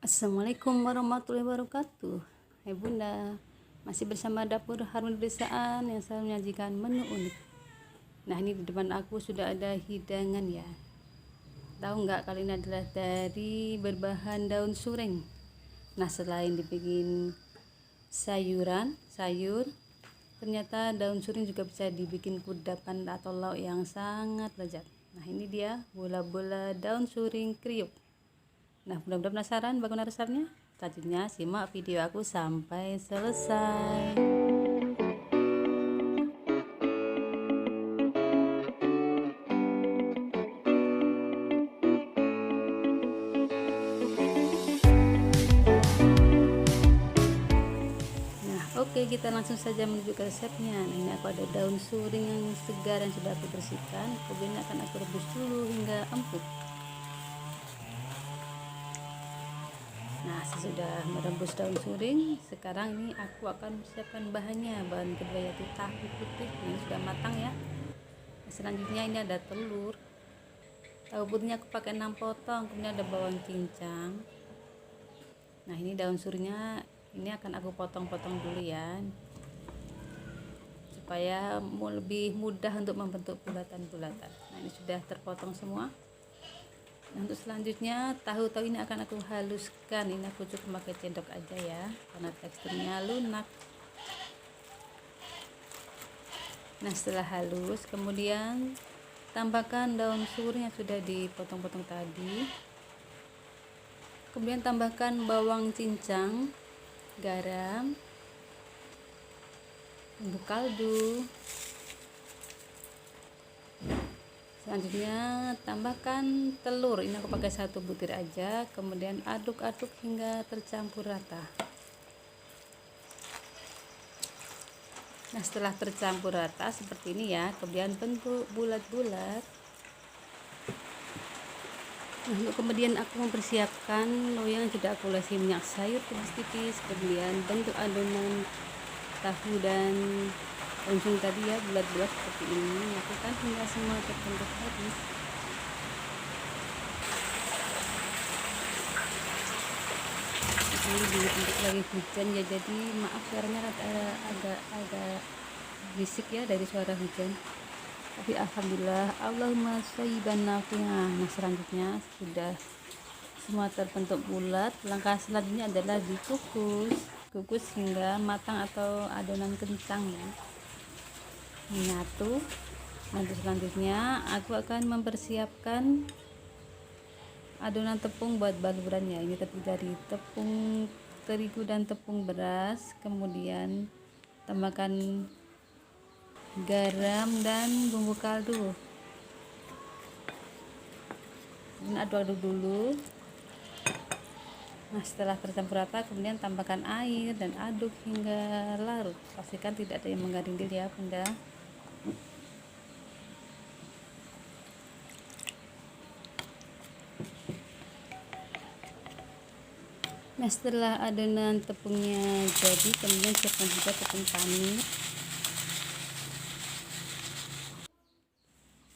Assalamualaikum warahmatullahi wabarakatuh. Hai Bunda, masih bersama Dapur Harmoni Pedesaan yang selalu menyajikan menu unik. Nah, ini di depan aku sudah ada hidangan ya. Tahu nggak, kali ini adalah dari berbahan daun sureng. Nah, selain dibikin sayur, ternyata daun sureng juga bisa dibikin kudapan atau lauk yang sangat lezat. Nah, ini dia bola-bola daun sureng kriuk. Nah, mudah-mudahan penasaran bagaimana resepnya? Selanjutnya simak video aku sampai selesai. Nah, oke, kita langsung saja menuju ke resepnya. Nah, ini aku ada daun suring yang segar yang sudah aku bersihkan. Kemudian akan aku rebus dulu hingga empuk. Nah, sesudah merebus daun suring, sekarang ini aku akan siapkan bahannya. Bahan kedua yaitu tahu putih, ini sudah matang ya. Selanjutnya ini ada telur. Tahu putihnya aku pakai 6 potong. Kemudian ada bawang cincang. Nah, ini daun suringnya ini akan aku potong-potong dulu ya, supaya lebih mudah untuk membentuk bulatan-bulatan. Nah, ini sudah terpotong semua. Nah, untuk selanjutnya tahu-tahu ini akan aku haluskan. Ini aku cukup pakai cendok aja ya, karena teksturnya lunak. Nah, setelah halus kemudian tambahkan daun suring yang sudah dipotong-potong tadi. Kemudian tambahkan bawang cincang, garam, bumbu kaldu. Selanjutnya tambahkan telur, ini aku pakai 1 butir aja. Kemudian aduk-aduk hingga tercampur rata. Nah, setelah tercampur rata seperti ini ya, kemudian bentuk bulat-bulat. Nah, untuk kemudian aku mempersiapkan loyang yang sudah aku olesi minyak sayur tipis-tipis. Kemudian bentuk adonan tahu dan daun tadi ya, bulat-bulat seperti ini. Lakukan hingga semua terbentuk habis. Ini untuk lagi hujan ya, jadi maaf suaranya agak berisik ya dari suara hujan. Tapi alhamdulillah, Allahumma shayyiban nafi'ah. Nah, selanjutnya sudah semua terbentuk bulat. Langkah selanjutnya adalah kukus hingga matang atau adonan kencang ya, menyatu. Nanti selanjutnya aku akan mempersiapkan adonan tepung buat balurannya. Ini terdiri dari tepung terigu dan tepung beras. Kemudian tambahkan garam dan bumbu kaldu. Kemudian aduk-aduk dulu. Nah, setelah tercampur rata kemudian tambahkan air dan aduk hingga larut. Pastikan tidak ada yang menggarindil ya Bunda. Nah, setelah adonan tepungnya jadi, kemudian siapkan juga tepung panir.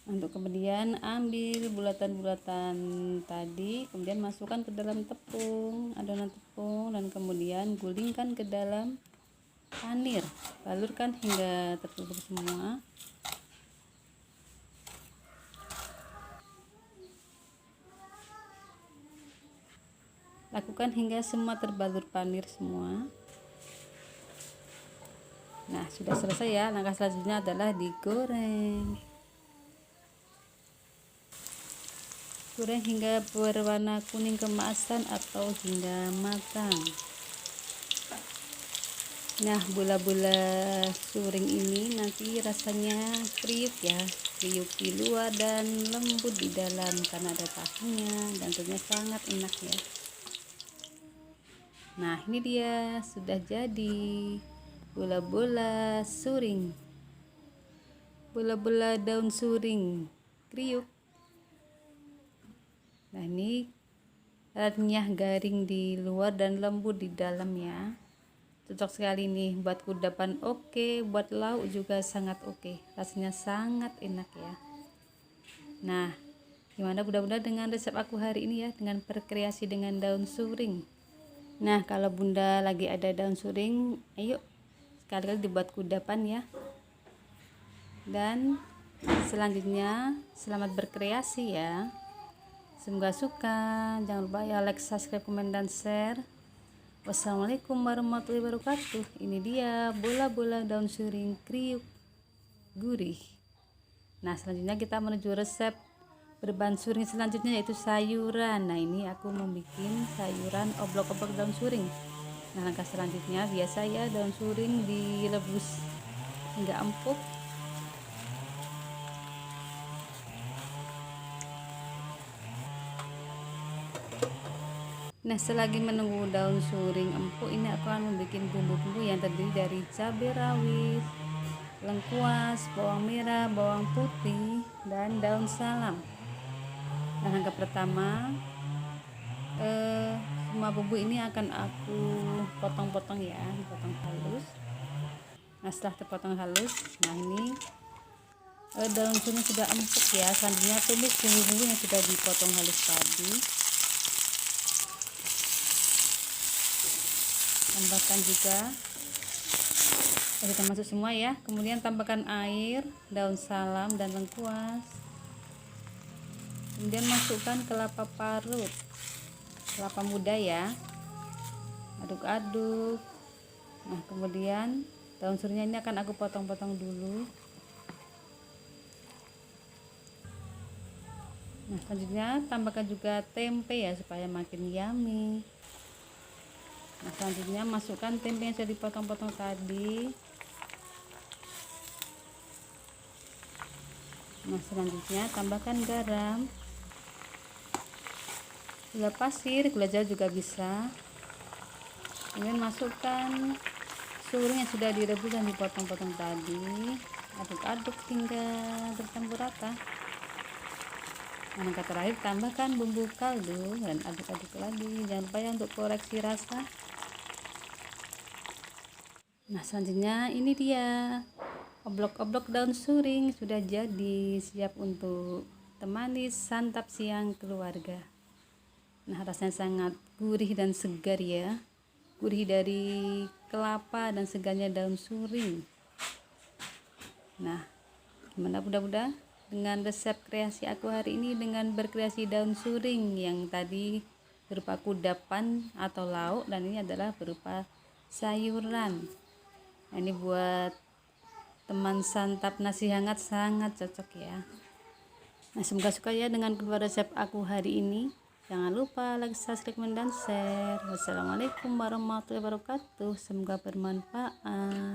Untuk kemudian ambil bulatan-bulatan tadi, kemudian masukkan ke dalam adonan tepung, dan kemudian gulingkan ke dalam panir. Balurkan hingga tertutup semua. Lakukan hingga semua terbalur panir semua. Nah, sudah selesai ya. Langkah selanjutnya adalah digoreng. Goreng hingga berwarna kuning keemasan atau hingga matang. Nah, bola-bola suring ini nanti rasanya kriuk ya, kriuk di luar dan lembut di dalam karena ada tahunya, dan tentunya sangat enak ya. Nah, ini dia sudah jadi bola-bola suring, bola-bola daun suring kriuk. Nah, ini renyah garing di luar dan lembut di dalam ya. Cocok sekali nih buat kudapan, oke, buat lauk juga sangat oke. Rasanya sangat enak ya. Nah, Gimana, mudah-mudahan dengan resep aku hari ini ya, dengan berkreasi dengan daun suring. Nah, kalau bunda lagi ada daun suring, ayo sekali-kali dibuat kudapan ya. Dan selanjutnya selamat berkreasi ya, semoga suka. Jangan lupa ya like, subscribe, komen, dan share. Wassalamualaikum warahmatullahi wabarakatuh. Ini dia bola-bola daun suring kriuk gurih. Nah, selanjutnya kita menuju resep berbahan suring selanjutnya, yaitu sayuran. Nah, ini aku membuat sayuran oblok-oblok daun suring. Nah, langkah selanjutnya biasa ya, daun suring direbus hingga empuk. Nah, selagi menunggu daun suring empuk, ini aku akan membuat bumbu-bumbu yang terdiri dari cabai rawit, lengkuas, bawang merah, bawang putih, dan daun salam. Nah, langkah pertama, semua bumbu ini akan aku potong-potong ya, dipotong halus. Nah, setelah terpotong halus, nah ini daun suring sudah empuk ya. Selanjutnya tumis bumbu-bumbu yang sudah dipotong halus tadi. Tambahkan juga, kita masuk semua ya. Kemudian tambahkan air, daun salam, dan lengkuas. Kemudian masukkan kelapa parut, kelapa muda ya. Aduk-aduk. Nah, kemudian daun suringnya ini akan aku potong-potong dulu. Nah, selanjutnya tambahkan juga tempe ya, supaya makin yummy. Nah, selanjutnya masukkan tempe yang sudah dipotong-potong tadi. Nah, selanjutnya tambahkan garam, gula pasir, gula jawa juga bisa. Kemudian masukkan suring yang sudah direbus dan dipotong-potong tadi. Aduk-aduk hingga bercampur rata. Nah, langkah terakhir tambahkan bumbu kaldu dan aduk-aduk lagi. Jangan lupa ya untuk koreksi rasa. Nah, selanjutnya ini dia oblok-oblok daun suring sudah jadi, siap untuk temani santap siang keluarga. Nah, rasanya sangat gurih dan segar ya, gurih dari kelapa dan segarnya daun suring. Nah, gimana, mudah-mudahan dengan resep kreasi aku hari ini dengan berkreasi daun suring yang tadi berupa kudapan atau lauk, dan ini adalah berupa sayuran. Nah, ini buat teman santap nasi hangat sangat cocok ya. Nah, semoga suka ya dengan kedua resep aku hari ini. Jangan lupa like, subscribe, dan share. Wassalamualaikum warahmatullahi wabarakatuh. Semoga bermanfaat.